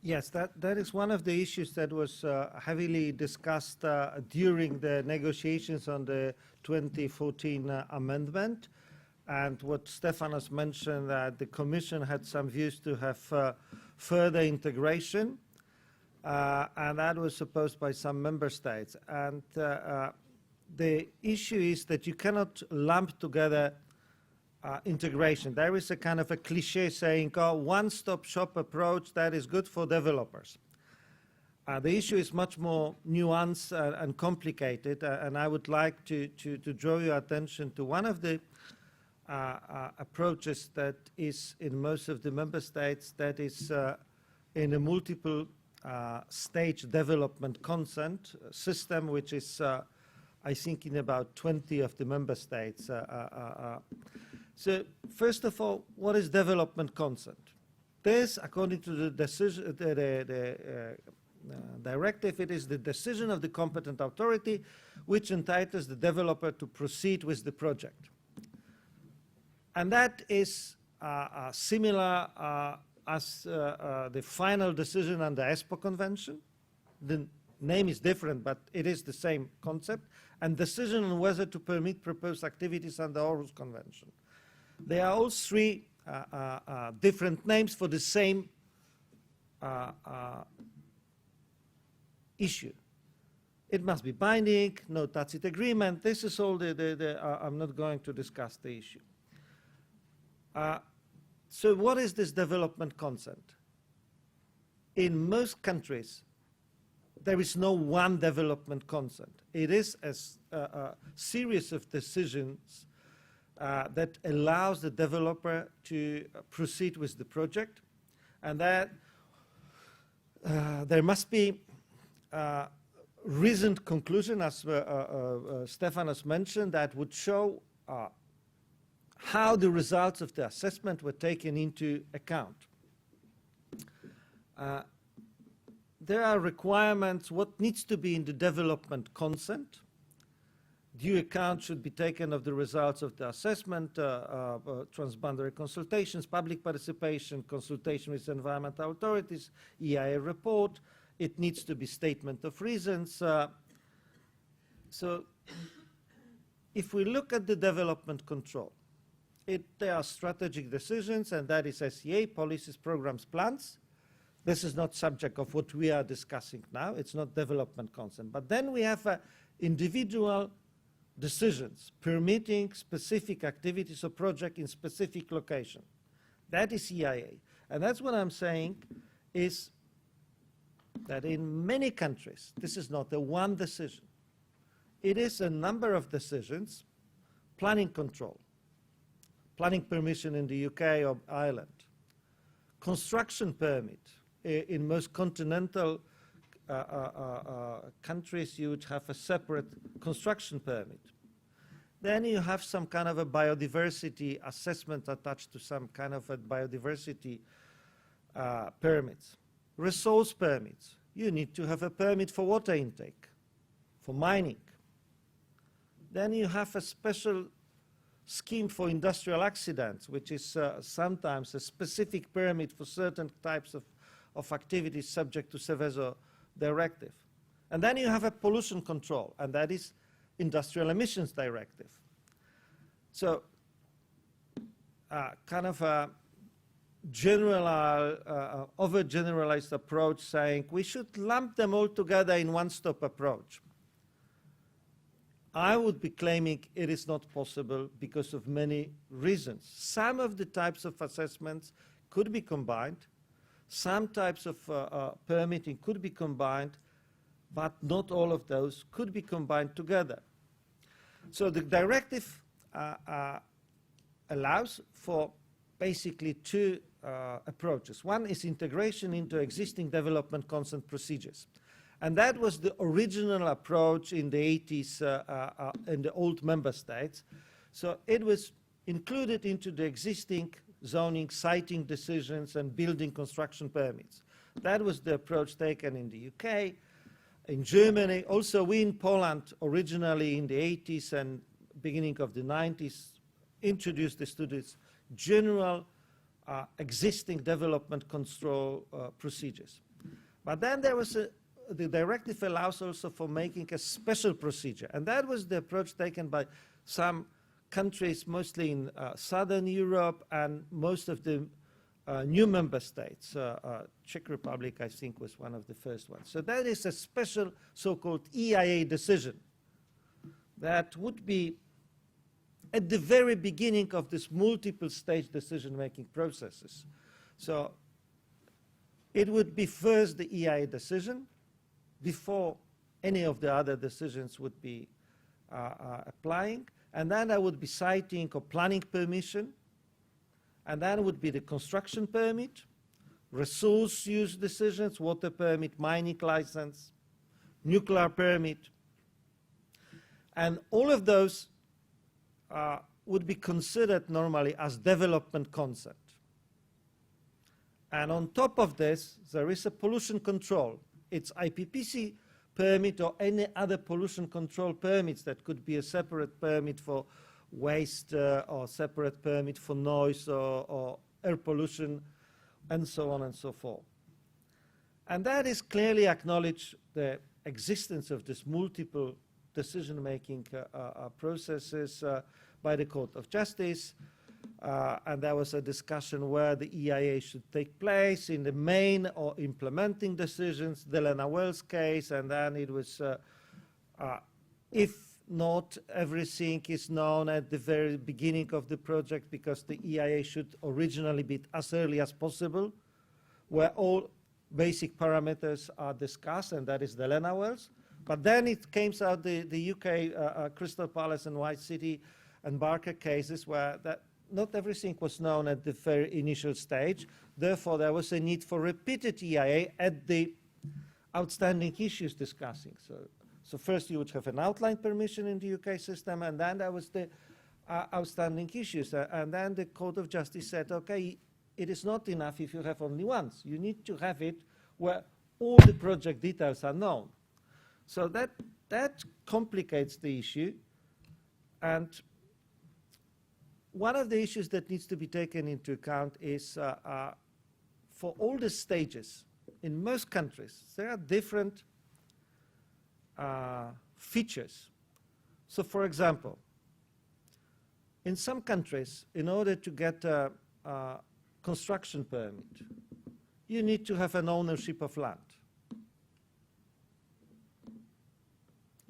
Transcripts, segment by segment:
Yes, that is one of the issues that was heavily discussed during the negotiations on the 2014 amendment. And what Stefanos mentioned, that the Commission had some views to have further integration, and that was opposed by some member states. And the issue is that you cannot lump together integration. There is a kind of a cliche saying, oh, one-stop shop approach that is good for developers. The issue is much more nuanced and complicated, and I would like to draw your attention to one of the approaches that is in most of the member states, that is in a multiple stage development consent system, which is I think in about 20 of the member states. So first of all, what is development consent? This, according to the decision, directive, it is the decision of the competent authority which entitles the developer to proceed with the project. And that is similar as the final decision under ESPO Convention. The name is different, but it is the same concept. And decision on whether to permit proposed activities under Aarhus Convention. They are all three different names for the same issue. It must be binding, no tacit agreement. This is all I'm not going to discuss the issue. So what is this development consent? In most countries, there is no one development consent. It is a series of decisions that allows the developer to proceed with the project, and that there must be reasoned conclusion, as Stefanos mentioned, that would show how the results of the assessment were taken into account. There are requirements, what needs to be in the development consent. Due account should be taken of the results of the assessment, transboundary consultations, public participation, consultation with environmental authorities, EIA report. It needs to be statement of reasons. So if we look at the development control, there are strategic decisions, and that is SEA, policies, programs, plans. This is not subject of what we are discussing now. It's not development consent. But then we have individual decisions permitting specific activities or project in specific location. That is EIA. And that's what I'm saying is that in many countries, this is not a one decision. It is a number of decisions, planning control, planning permission in the UK or Ireland, construction permit. In most continental countries, you would have a separate construction permit. Then you have some kind of a biodiversity assessment attached to some kind of a biodiversity permits. Resource permits. You need to have a permit for water intake, for mining. Then you have a special scheme for industrial accidents, which is sometimes a specific permit for certain types of activities subject to Seveso Directive. And then you have a pollution control, and that is Industrial Emissions Directive. So kind of a general, overgeneralized approach saying we should lump them all together in one-stop approach. I would be claiming it is not possible because of many reasons. Some of the types of assessments could be combined. Some types of permitting could be combined, but not all of those could be combined together. So the directive allows for basically two approaches. One is integration into existing development consent procedures. And that was the original approach in the 80s in the old member states. So it was included into the existing zoning, siting decisions, and building construction permits. That was the approach taken in the UK, in Germany. Also, we in Poland, originally in the 80s and beginning of the 90s, introduced this to this general existing development control procedures. But then there was the directive allows also for making a special procedure. And that was the approach taken by some countries, mostly in Southern Europe and most of the new member states. Czech Republic, I think, was one of the first ones. So that is a special so-called EIA decision that would be at the very beginning of this multiple stage decision-making processes. So it would be first the EIA decision before any of the other decisions would be applying. And then there would be siting or planning permission. And then would be the construction permit, resource use decisions, water permit, mining license, nuclear permit. And all of those would be considered normally as development consent. And on top of this, there is a pollution control. It's IPPC permit or any other pollution control permits that could be a separate permit for waste or separate permit for noise or air pollution and so on and so forth. And that is clearly acknowledged the existence of this multiple decision-making processes by the Court of Justice. And there was a discussion where the EIA should take place in the main or implementing decisions, the Lena Wells case, and then it was, if not everything is known at the very beginning of the project, because the EIA should originally be as early as possible, where all basic parameters are discussed, and that is the Lena Wells. But then it came out the UK Crystal Palace and White City and Barker cases where that not everything was known at the very initial stage. Therefore, there was a need for repeated EIA at the outstanding issues discussing. So first you would have an outline permission in the UK system, and then there was the outstanding issues. And then the Court of Justice said, okay, it is not enough if you have only once. You need to have it where all the project details are known. So that complicates the issue. And one of the issues that needs to be taken into account is for all the stages, in most countries, there are different features. So for example, in some countries, in order to get a construction permit, you need to have an ownership of land.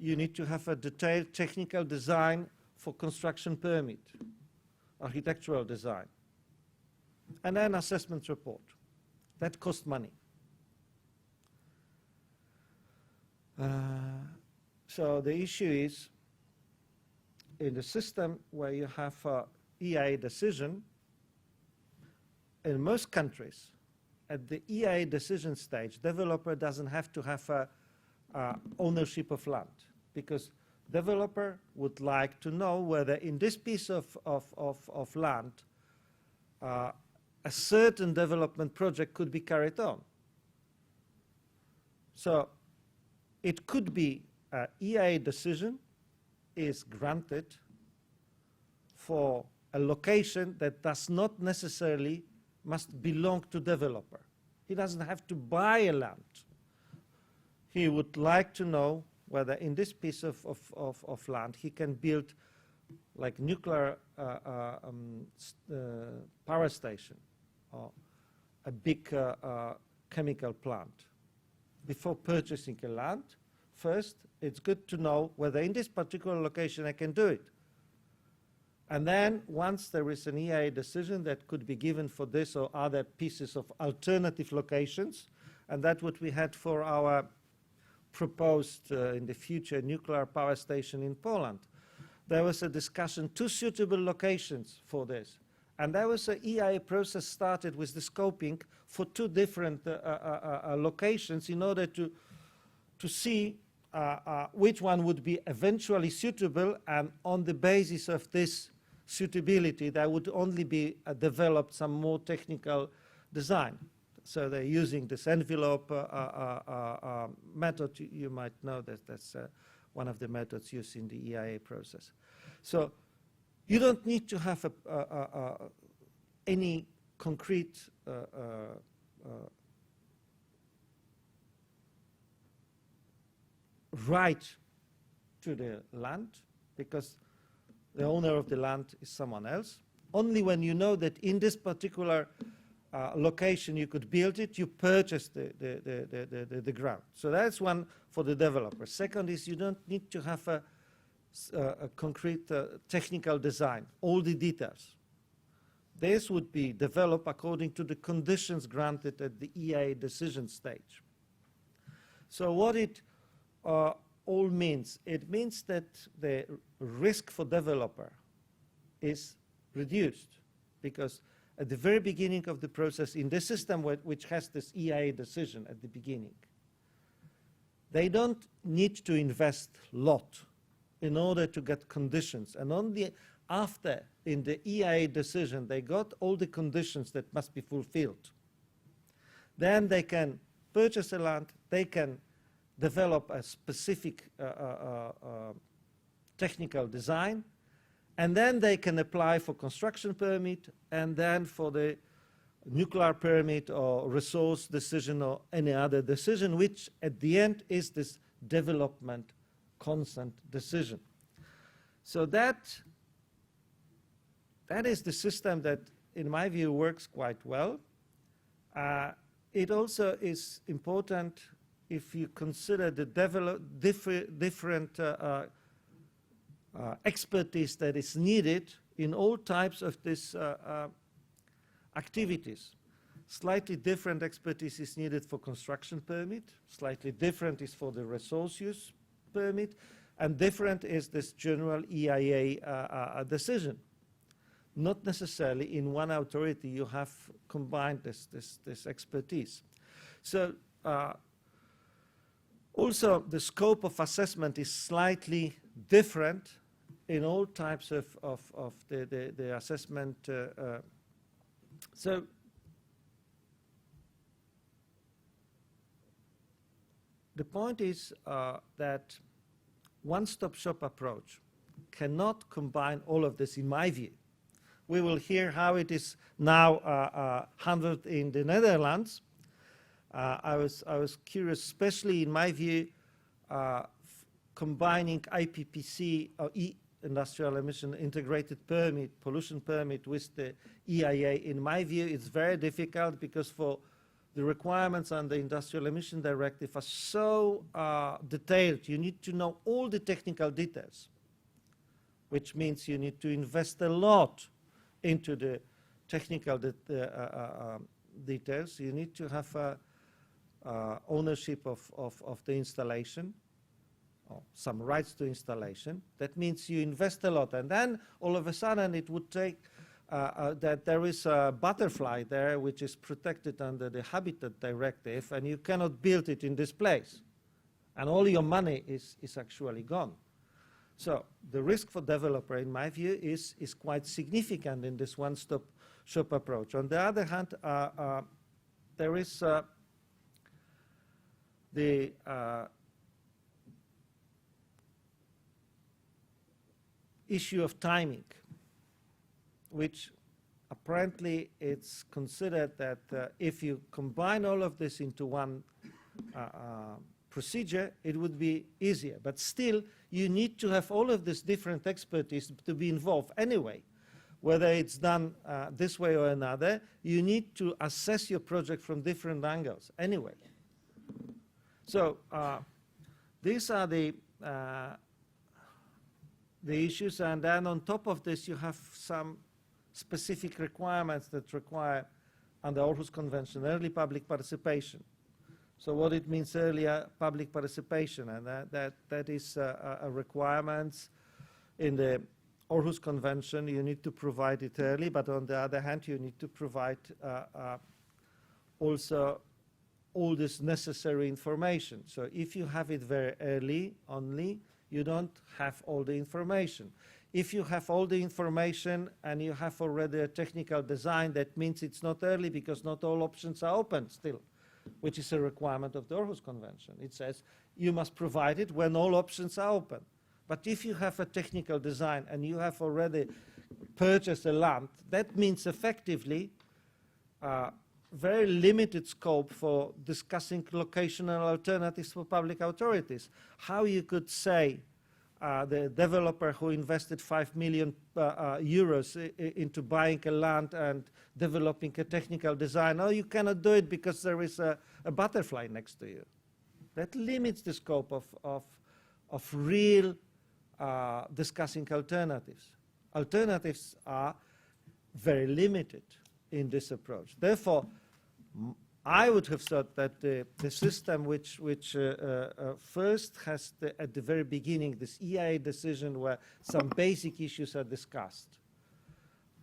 You need to have a detailed technical design for construction permit, architectural design, and then assessment report. That costs money. So the issue is, in the system where you have a EIA decision, in most countries, at the EIA decision stage, developer doesn't have to have a ownership of land, because developer would like to know whether in this piece of land a certain development project could be carried on. So it could be an EIA decision is granted for a location that does not necessarily must belong to developer. He doesn't have to buy a land. He would like to know whether in this piece of land he can build like nuclear power station or a big chemical plant. Before purchasing a land, first it's good to know whether in this particular location I can do it. And then once there is an EIA decision that could be given for this or other pieces of alternative locations, and that's what we had for our proposed in the future nuclear power station in Poland. There was a discussion, 2 suitable locations for this. And there was an EIA process started with the scoping for 2 different locations in order to see which one would be eventually suitable, and on the basis of this suitability there would only be developed some more technical design. So they're using this envelope method. You might know that that's one of the methods used in the EIA process. So you don't need to have any concrete right to the land, because the owner of the land is someone else. Only when you know that in this particular location you could build it, you purchase the ground. So that's one for the developer. Second is you don't need to have a concrete technical design, all the details. This would be developed according to the conditions granted at the EIA decision stage. So what it all means, it means that the risk for developer is reduced, because at the very beginning of the process, in the system which has this EIA decision at the beginning, they don't need to invest a lot in order to get conditions. And only after, in the EIA decision, they got all the conditions that must be fulfilled. Then they can purchase a land, they can develop a specific technical design, and then they can apply for construction permit, and then for the nuclear permit or resource decision or any other decision, which at the end is this development consent decision. So that is the system that, in my view, works quite well. It also is important if you consider the different expertise that is needed in all types of these activities. Slightly different expertise is needed for construction permit, slightly different is for the resource use permit, and different is this general EIA decision. Not necessarily in one authority you have combined this expertise. So also the scope of assessment is slightly different in all types of the assessment. So the point is that one-stop shop approach cannot combine all of this, in my view. We will hear how it is now handled in the Netherlands. I was curious, especially in my view, combining IPPC or industrial emission integrated permit, pollution permit with the EIA. In my view, it's very difficult, because for the requirements on the Industrial Emission Directive are so detailed. You need to know all the technical details, which means you need to invest a lot into the technical details. You need to have ownership of the installation, or some rights to installation. That means you invest a lot, and then all of a sudden it would take that there is a butterfly there which is protected under the Habitat Directive, and you cannot build it in this place, and all your money is actually gone. So the risk for developer, in my view, is quite significant in this one-stop shop approach. On the other hand, there is the issue of timing, which apparently it's considered that if you combine all of this into one procedure, it would be easier. But still, you need to have all of this different expertise to be involved anyway. Whether it's done this way or another, you need to assess your project from different angles anyway. So these are the issues, and then on top of this you have some specific requirements that require, under Aarhus Convention, early public participation. So what it means earlier public participation, and that is a requirement in the Aarhus Convention. You need to provide it early, but on the other hand you need to provide also all this necessary information. So if you have it very early only, you don't have all the information. If you have all the information and you have already a technical design, that means it's not early, because not all options are open still, which is a requirement of the Aarhus Convention. It says you must provide it when all options are open. But if you have a technical design and you have already purchased a land, that means effectively very limited scope for discussing locational alternatives for public authorities. How you could say the developer who invested 5 million euros into buying a land and developing a technical design, oh, you cannot do it because there is a butterfly next to you. That limits the scope of real discussing alternatives. Alternatives are very limited in this approach. Therefore, I would have thought that the system which first has at the very beginning this EIA decision where some basic issues are discussed,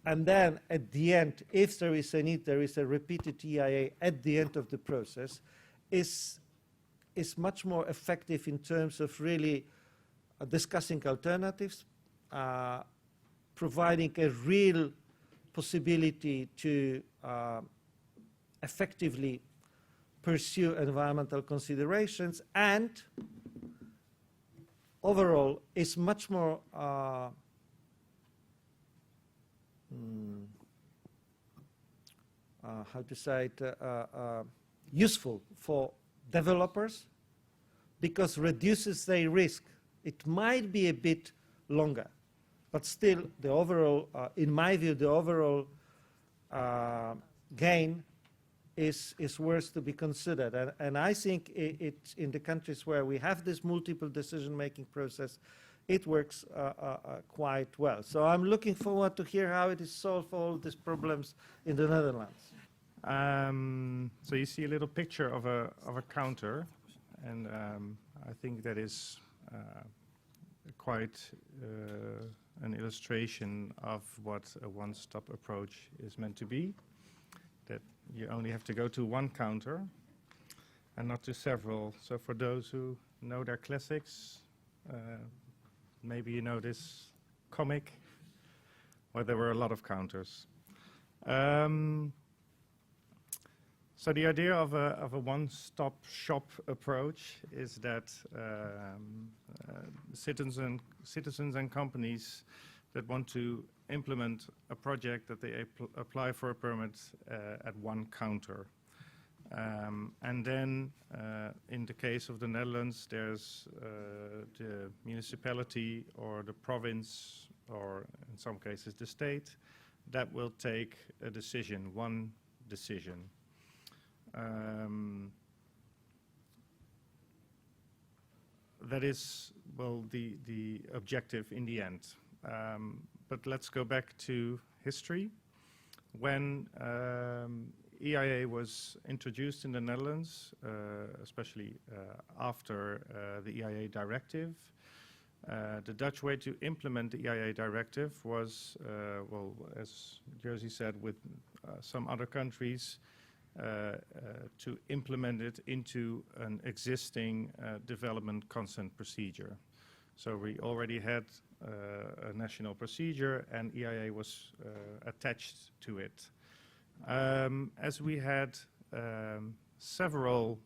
and then at the end, if there is a need, there is a repeated EIA at the end of the process, is much more effective in terms of really discussing alternatives, providing a real possibility to effectively pursue environmental considerations, and overall is much more how to say it, useful for developers because reduces their risk. It might be a bit longer, but still the overall, in my view, the overall gain is worth to be considered. And I think it in the countries where we have this multiple decision-making process, it works quite well. So I'm looking forward to hear how it is solved for all these problems in the Netherlands. So you see a little picture of a counter, and I think that is quite an illustration of what a one-stop approach is meant to be. That you only have to go to one counter and not to several. So for those who know their classics, maybe you know this comic where there were a lot of counters. So the idea of a one-stop shop approach is that citizens and companies that want to implement a project, that they apply for a permit at one counter. And then in the case of the Netherlands, there's the municipality or the province, or in some cases the state, that will take a decision, one decision. That is, well, the objective in the end. But let's go back to history. When EIA was introduced in the Netherlands, especially after the EIA Directive, the Dutch way to implement the EIA Directive was, well, as Jerzy said, with some other countries, to implement it into an existing development consent procedure. So we already had a national procedure, and EIA was attached to it. As we had several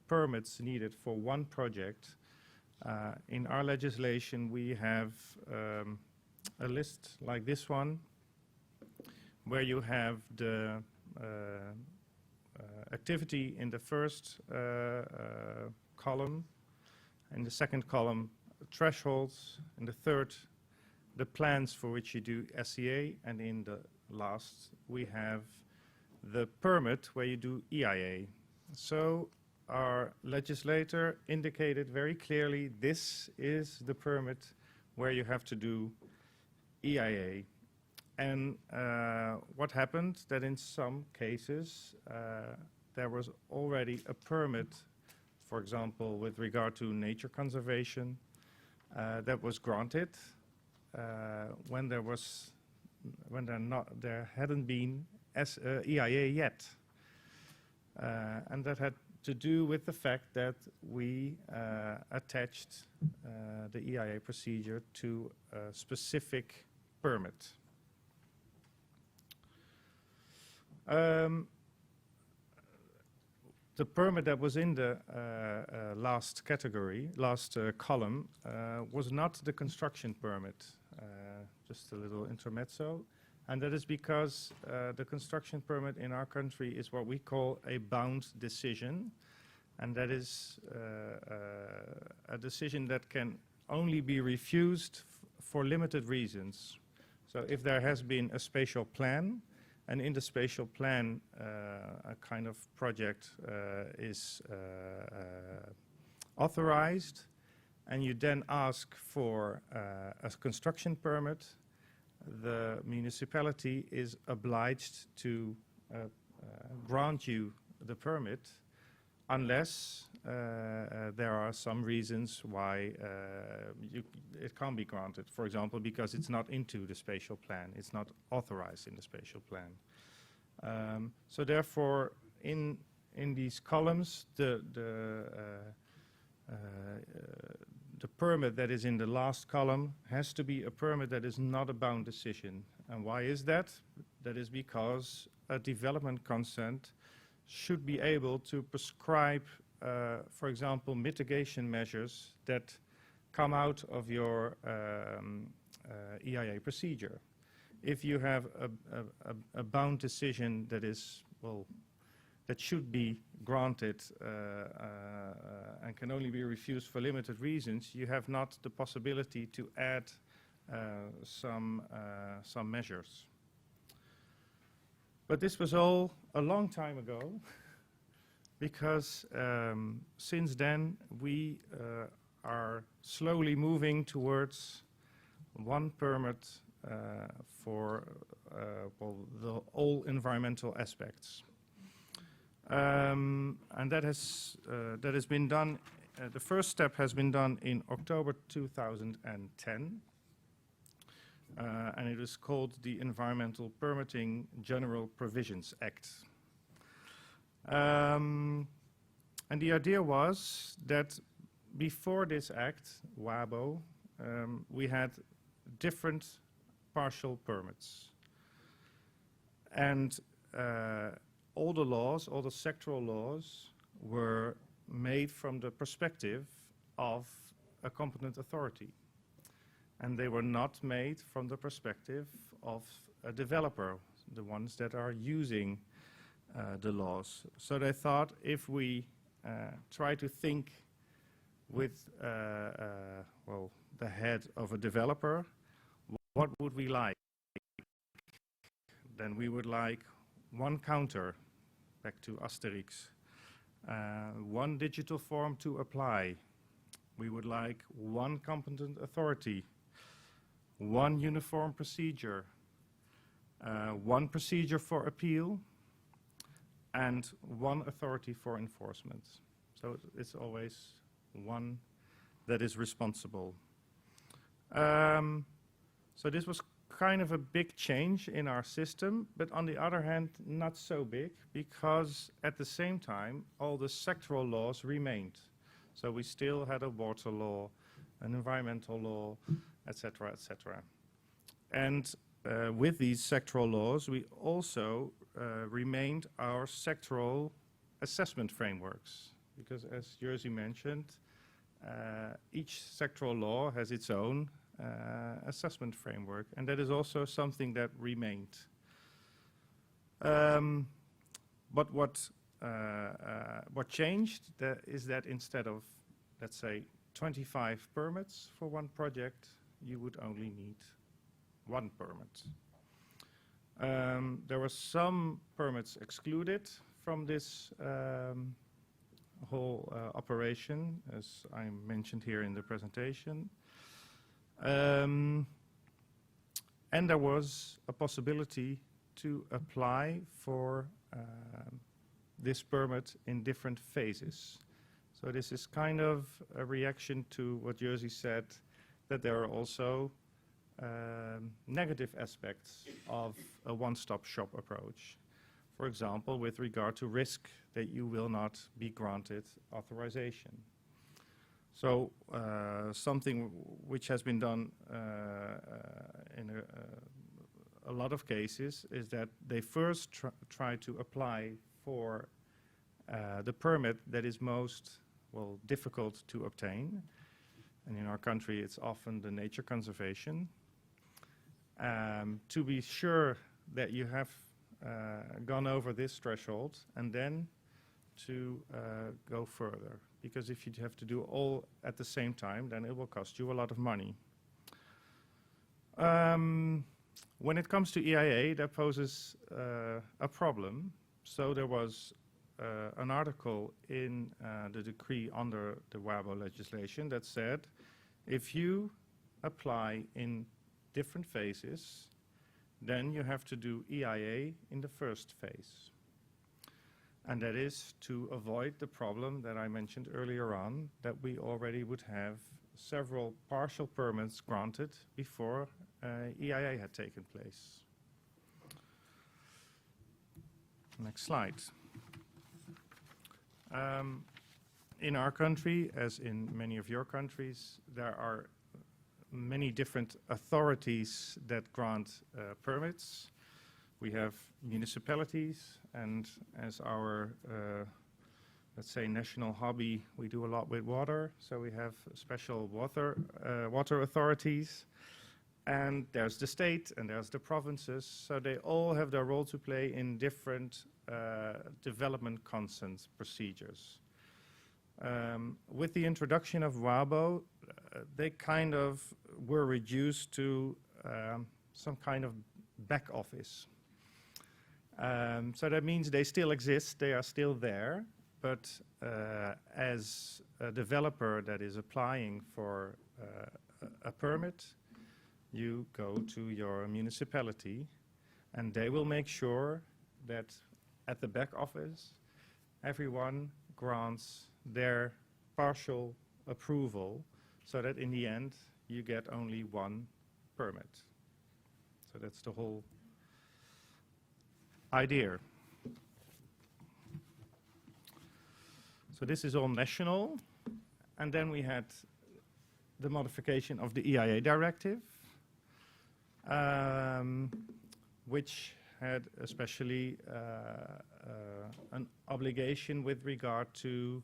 permits needed for one project, in our legislation we have a list like this one, where you have the activity in the first column, in the second column thresholds, in the third the plans for which you do SEA, and in the last we have the permit where you do EIA. So our legislator indicated very clearly this is the permit where you have to do EIA. And what happened, that in some cases there was already a permit, for example, with regard to nature conservation, that was granted when there hadn't been EIA yet, and that had to do with the fact that we attached the EIA procedure to a specific permit. The permit that was in the last category, last column, was not the construction permit. Just a little intermezzo. And that is because the construction permit in our country is what we call a bound decision. And that is a decision that can only be refused for limited reasons. So if there has been a spatial plan, and in the spatial plan a kind of project is authorized, and you then ask for a construction permit, the municipality is obliged to grant you the permit unless there are some reasons why it can't be granted. For example, because it's not into the spatial plan, it's not authorized in the spatial plan. So therefore, in these columns, the permit that is in the last column has to be a permit that is not a bound decision. And why is that? That is because a development consent should be able to prescribe, for example, mitigation measures that come out of your EIA procedure. If you have a bound decision that is, well, that should be granted and can only be refused for limited reasons, you have not the possibility to add some measures. But this was all a long time ago, because since then we are slowly moving towards one permit for well, all environmental aspects. And that has been done, the first step has been done in October 2010. And it is called the Environmental Permitting General Provisions Act. And the idea was that before this act, Wabo, we had different partial permits. And all the laws, all the sectoral laws, were made from the perspective of a competent authority. And they were not made from the perspective of a developer, the ones that are using the laws. So they thought, if we try to think with well, the head of a developer, what would we like? Then we would like one counter, back to Asterix, one digital form to apply. We would like one competent authority, one uniform procedure, one procedure for appeal, and one authority for enforcement. So it's always one that is responsible. So this was kind of a big change in our system, but on the other hand, not so big, because at the same time, all the sectoral laws remained. So we still had a water law, an environmental law, etc., etc. And with these sectoral laws, we also remained our sectoral assessment frameworks, because as Jerzy mentioned, each sectoral law has its own assessment framework, and that is also something that remained. But what changed is that instead of, let's say, 25 permits for one project, you would only need one permit. There were some permits excluded from this whole operation, as I mentioned here in the presentation. And there was a possibility to apply for this permit in different phases. So this is kind of a reaction to what Jerzy said, that there are also negative aspects of a one-stop shop approach. For example, with regard to risk that you will not be granted authorization. So something which has been done in a lot of cases is that they first try to apply for the permit that is most, well, difficult to obtain. And in our country, it's often the nature conservation. to be sure that you have gone over this threshold, and then to go further. Because if you have to do all at the same time, then it will cost you a lot of money. When it comes to EIA, that poses a problem. So there was an article in the decree under the Wabo legislation that said, if you apply in different phases, then you have to do EIA in the first phase. And that is to avoid the problem that I mentioned earlier on, that we already would have several partial permits granted before EIA had taken place. Next slide. In our country, as in many of your countries, there are many different authorities that grant permits. We have municipalities, and as our, let's say, national hobby, we do a lot with water, so we have special water authorities. And there's the state, and there's the provinces, so they all have their role to play in different development consent procedures. With the introduction of Wabo, they kind of were reduced to some kind of back office. So that means they still exist, they are still there, but as a developer that is applying for a permit, you go to your municipality, and they will make sure that at the back office, everyone grants their partial approval, so that in the end, you get only one permit. So that's the whole idea. So this is all national, and then we had the modification of the EIA Directive, which had especially an obligation with regard to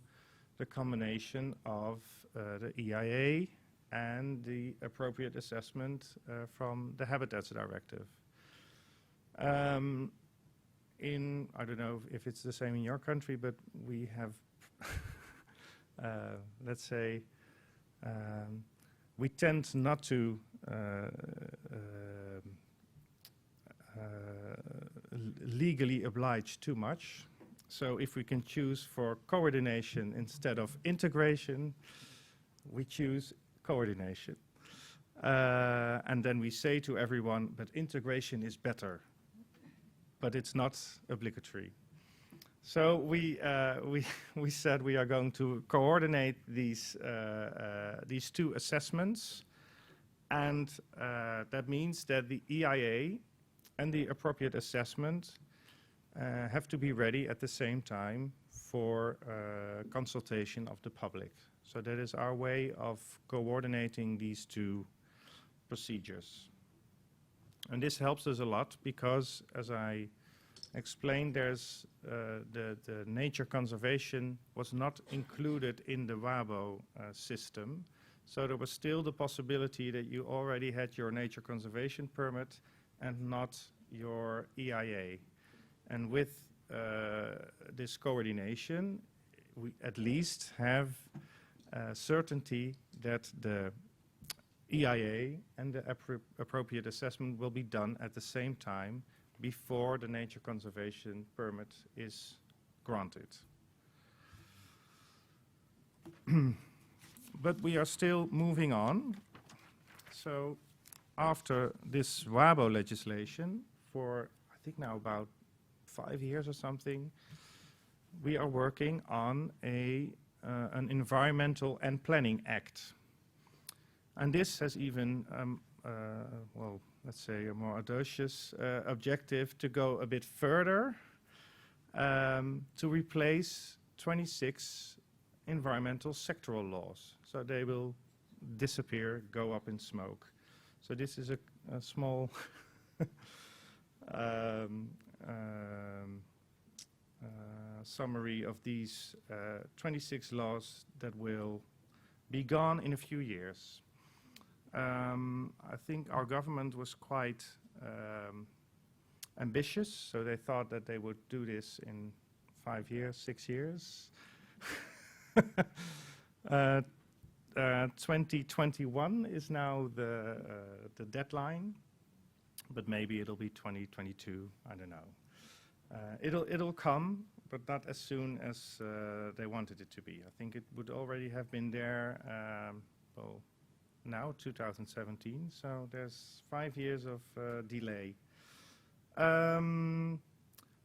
the combination of the EIA and the appropriate assessment from the Habitats Directive. I don't know if it's the same in your country, but we have, let's say, we tend not to legally oblige too much. So if we can choose for coordination instead of integration, we choose coordination. And then we say to everyone, but integration is better, but it's not obligatory. So we said we are going to coordinate these two assessments, and that means that the EIA and the appropriate assessment have to be ready at the same time for consultation of the public. So that is our way of coordinating these two procedures. And this helps us a lot because, as I explained, there's the nature conservation was not included in the Wabo system. So there was still the possibility that you already had your nature conservation permit and not your EIA. And with this coordination, we at least have certainty that the EIA and the appropriate assessment will be done at the same time before the nature conservation permit is granted. But we are still moving on. So after this Wabo legislation, for I think now about 5 years or something, we are working on an Environmental and Planning Act. And this has even, well, let's say a more audacious objective to go a bit further, to replace 26 environmental sectoral laws. So they will disappear, go up in smoke. So this is a small summary of these 26 laws that will be gone in a few years. I think our government was quite ambitious, so they thought that they would do this in 5 years, 6 years. 2021 is now the deadline, but maybe it'll be 2022. I don't know. It'll come, but not as soon as they wanted it to be. I think it would already have been there. Well, now 2017. So there's 5 years of delay.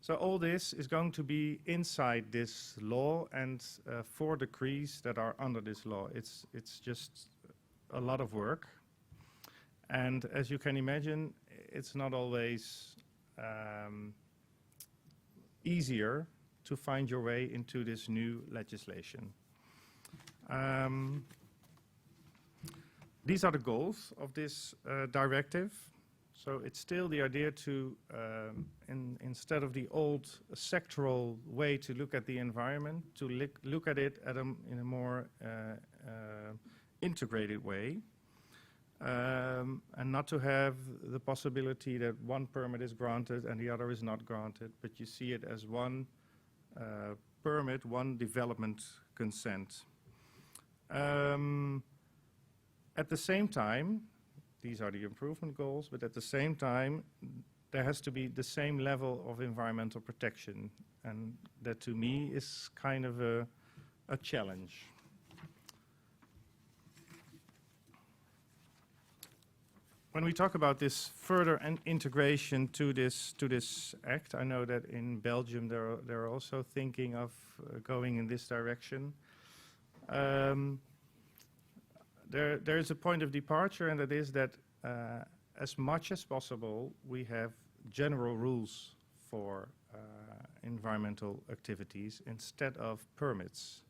So all this is going to be inside this law and 4 decrees that are under this law. It's just a lot of work. And as you can imagine, it's not always easier to find your way into this new legislation. These are the goals of this directive. So it's still the idea to, instead of the old sectoral way to look at the environment, to look at it in a more integrated way, and not to have the possibility that one permit is granted and the other is not granted, but you see it as one permit, one development consent. At the same time, these are the improvement goals, but at the same time, there has to be the same level of environmental protection, and that to me is kind of a challenge. When we talk about this further integration to this act, I know that in Belgium they're also thinking of going in this direction. There is a point of departure, and that is that as much as possible we have general rules for environmental activities instead of permits.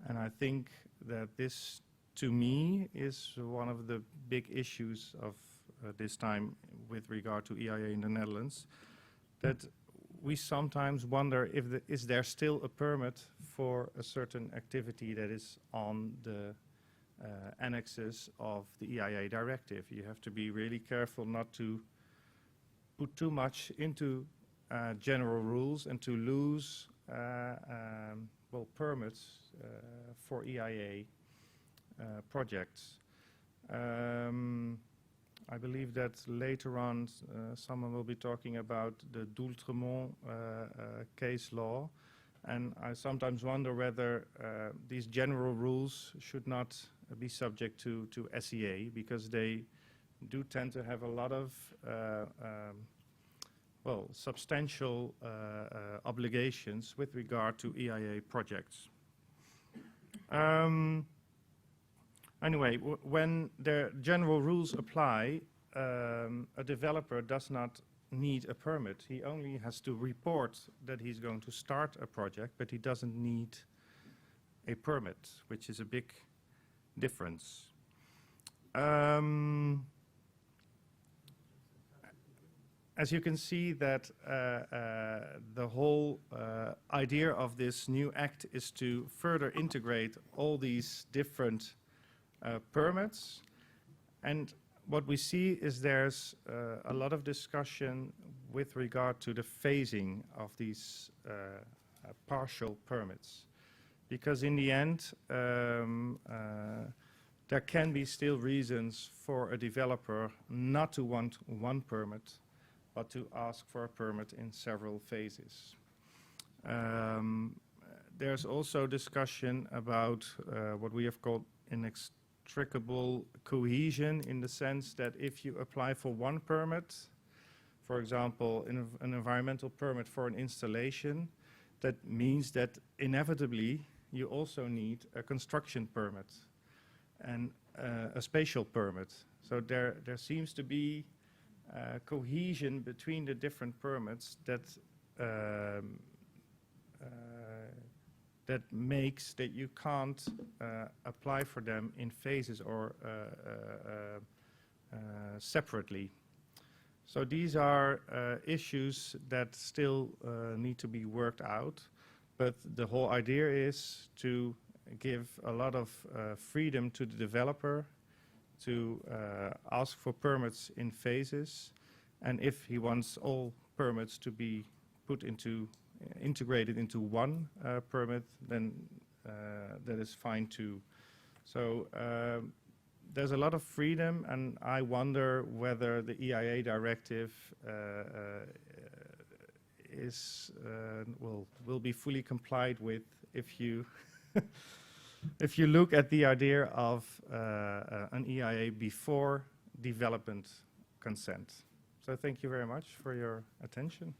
And I think that this, to me, is one of the big issues of this time with regard to EIA in the Netherlands, that we sometimes wonder if is there still a permit for a certain activity that is on the annexes of the EIA directive. You have to be really careful not to put too much into general rules and to lose well, permits for EIA projects. I believe that later on someone will be talking about the D'Oultremont case law, and I sometimes wonder whether these general rules should not be subject to SEA, because they do tend to have a lot of well, substantial obligations with regard to EIA projects. Anyway, when the general rules apply, a developer does not need a permit. He only has to report that he's going to start a project, but he doesn't need a permit, which is a big difference. As you can see, that the whole idea of this new act is to further integrate all these different permits, and what we see is there's a lot of discussion with regard to the phasing of these partial permits, because in the end there can be still reasons for a developer not to want one permit, but to ask for a permit in several phases. There's also discussion about what we have called inextricable cohesion, in the sense that if you apply for one permit, for example, an environmental permit for an installation, that means that inevitably you also need a construction permit and a spatial permit. So there seems to be cohesion between the different permits that that makes that you can't apply for them in phases or separately. So these are issues that still need to be worked out, but the whole idea is to give a lot of freedom to the developer to ask for permits in phases, and if he wants all permits to be put into integrated into one permit, then that is fine too. So there's a lot of freedom, and I wonder whether the EIA directive will be fully complied with if you if you look at the idea of an EIA before development consent. So thank you very much for your attention.